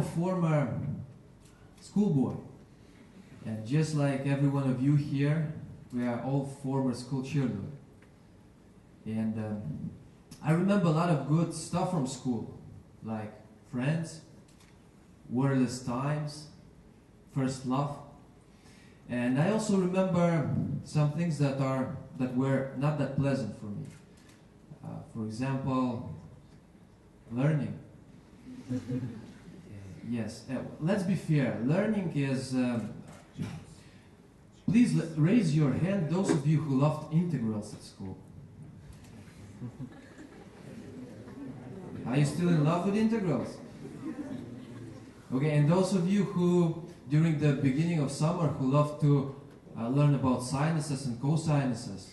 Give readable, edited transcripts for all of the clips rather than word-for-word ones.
former schoolboy, and just like every one of you here, we are all former school children. And I remember a lot of good stuff from school, like friends, wordless times, first love. And I also remember some things that were not that pleasant for me. For example, learning. Yes, let's be fair. Learning is... please raise your hand, those of you who loved integrals at school. Are you still in love with integrals? Okay, and those of you who, during the beginning of summer, who love to learn about sinuses and cosinuses.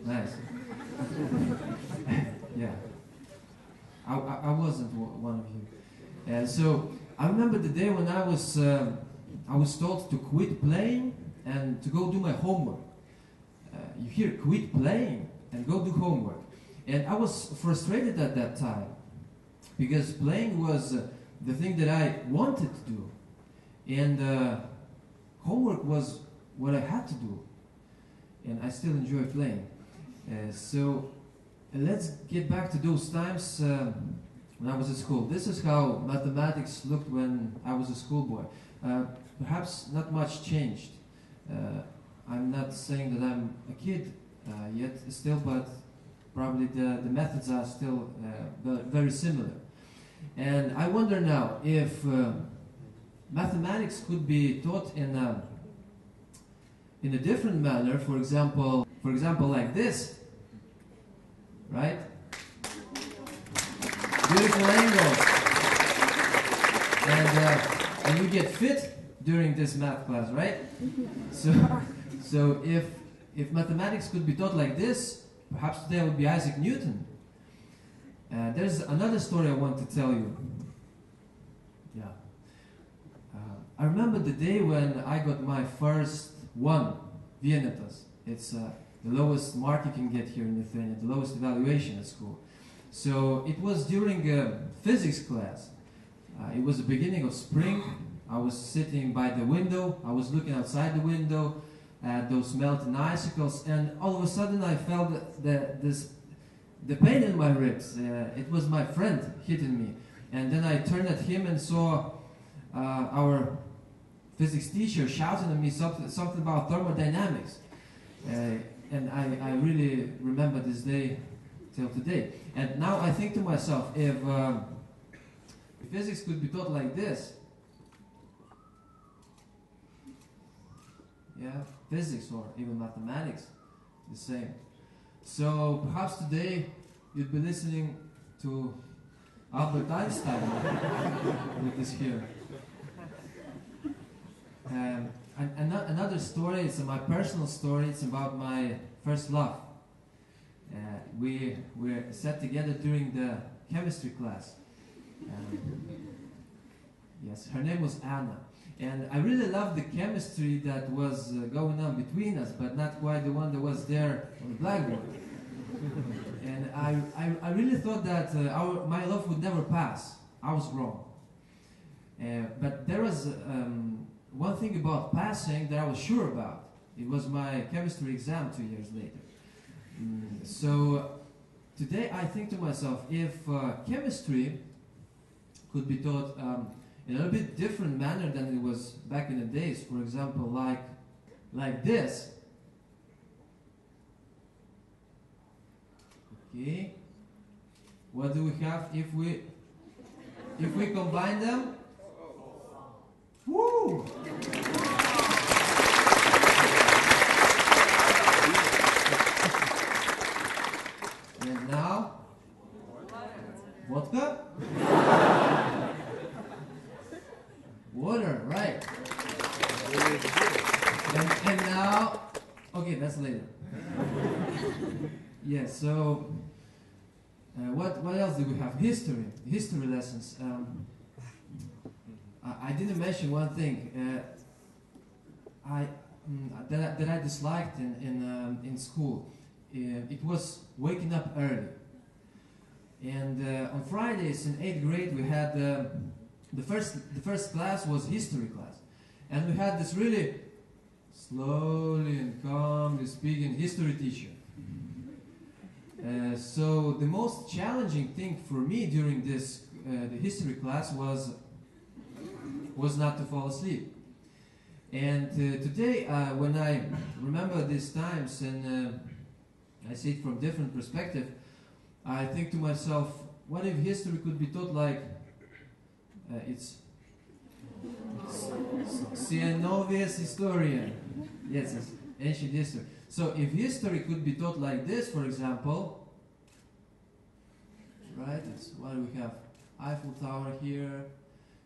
Nice. Yeah. I wasn't one of you. So I remember the day when I was told to quit playing and to go do my homework. You hear quit playing and go do homework. And I was frustrated at that time because playing was the thing that I wanted to do. And homework was what I had to do. And I still enjoy playing. So let's get back to those times when I was at school. This is how mathematics looked when I was a schoolboy. Perhaps not much changed. I'm not saying that I'm a kid yet still, but probably the methods are still very similar. And I wonder now if mathematics could be taught in a different manner, for example like this, right? Beautiful angles. And you get fit during this math class, right? So if mathematics could be taught like this, perhaps today I would be Isaac Newton. There's another story I want to tell you. Yeah. I remember the day when I got my first vienetas. It's the lowest mark you can get here in Lithuania, the lowest evaluation at school. So it was during a physics class. It was the beginning of spring. I was sitting by the window. I was looking outside the window at those melting icicles, and all of a sudden I felt the pain in my ribs. It was my friend hitting me. And then I turned at him and saw our physics teacher shouting at me something about thermodynamics. And I really remember this day till today. And now I think to myself, if physics could be taught like this, yeah, physics or even mathematics, the same. So perhaps today you'd be listening to Albert Einstein with this here. Another story, it's my personal story, it's about my first love. We sat together during the chemistry class. Yes, her name was Anna. And I really loved the chemistry that was going on between us, but not quite the one that was there on the blackboard. And I really thought that my love would never pass. I was wrong. But there was one thing about passing that I was sure about. It was my chemistry exam 2 years later. So today I think to myself, if chemistry could be taught in a little bit different manner than it was back in the days, for example, like this. Okay. What do we have if we combine them? Woo! And now, vodka? Water, right. And now, okay, that's later. Yeah, so, what else do we have? History lessons. I didn't mention one thing that I disliked in school. It was waking up early. And on Fridays in 8th grade we had the first class was history class, and we had this really slowly and calmly speaking history teacher. So the most challenging thing for me during this the history class was not to fall asleep. And today, when I remember these times and I see it from different perspective, I think to myself, what if history could be taught like it's Sienovius historian. Yes, it's ancient history. So if history could be taught like this, for example, right? It's what do we have? Eiffel Tower here,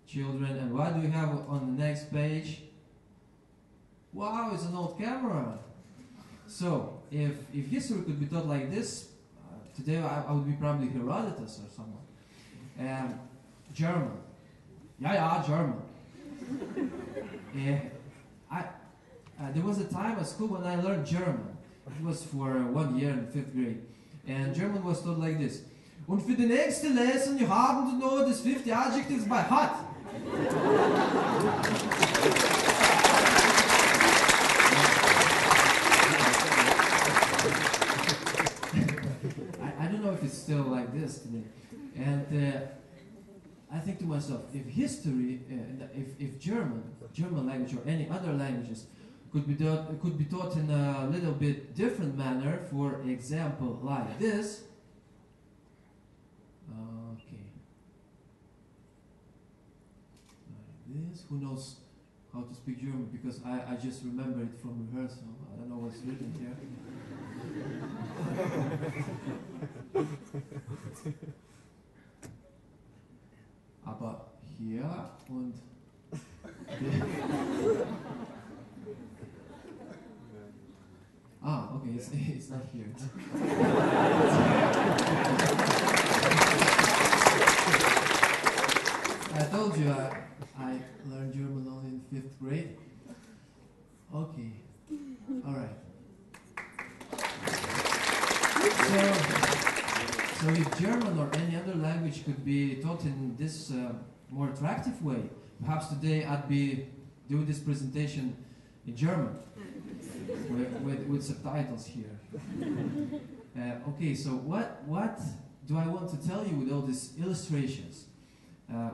children, and what do we have on the next page? Wow, it's an old camera. So if history could be taught like this, today I would be probably Herodotus or someone. German. Yeah, German. There was a time at school when I learned German. It was for 1 year in 5th grade. And German was taught like this. Und für die nächste Lesson you haben to know these 50 adjectives by heart. I don't know if it's still like this today. And I think to myself, if history, if German language or any other languages could be taught in a little bit different manner, for example, like this. Okay. Like this. Who knows how to speak German? Because I just remember it from rehearsal. I don't know what's written here. Aber hier und okay, it's not here. I told you I learned German only in 5th grade. Okay, all right. So if German or any other language could be taught in this more attractive way, perhaps today I'd be doing this presentation in German with subtitles here. Okay, so what do I want to tell you with all these illustrations?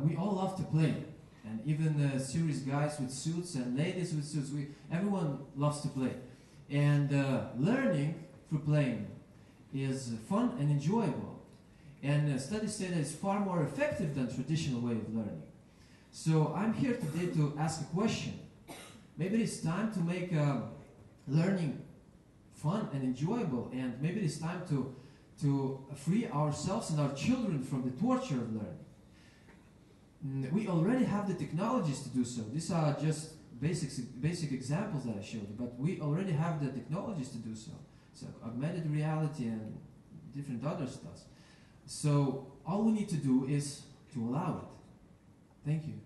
We all love to play, and even serious guys with suits and ladies with suits, everyone loves to play. And learning through playing is fun and enjoyable. And studies say that it's far more effective than traditional way of learning. So I'm here today to ask a question. Maybe it's time to make learning fun and enjoyable, and maybe it's time to free ourselves and our children from the torture of learning. We already have the technologies to do so. These are just basic examples that I showed you, but we already have the technologies to do so. So augmented reality and different other stuff. So all we need to do is to allow it. Thank you.